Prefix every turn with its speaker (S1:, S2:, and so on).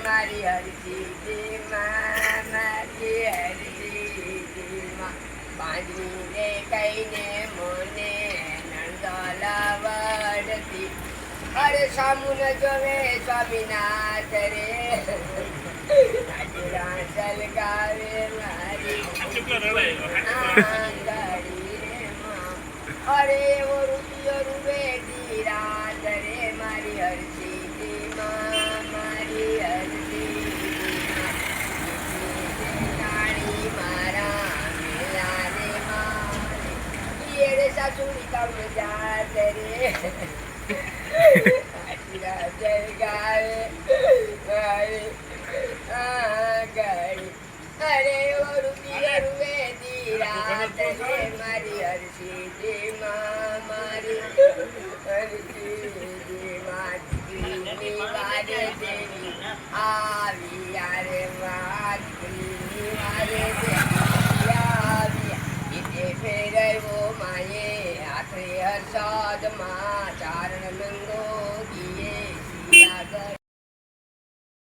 S1: મારી હરજી માં મારી હરજી માં બાંધીને કઈને મને નંદલા વડતી અરે સામુન જોવે સ્વામિનાથ રે ચલ ગાવે મારી આંગળી રે માં અરે ઓ રૂપિયો રૂવે રાત રે મારી હરજી માં મારી હરજી કાળી મારા મેલા રે મારી રે સાસુની કામ જાત રે જય ગાય મારી આંગળી અરે ઓ રૂપિયો રૂવે રાત રે મારી હરજી માં મારી હરજી માં વારે દેવી આવી યારે વાતની વારે દેવી આવી ઇતે ફેરવો માયે આખરે હર્ષદ માં ચારણ લંગો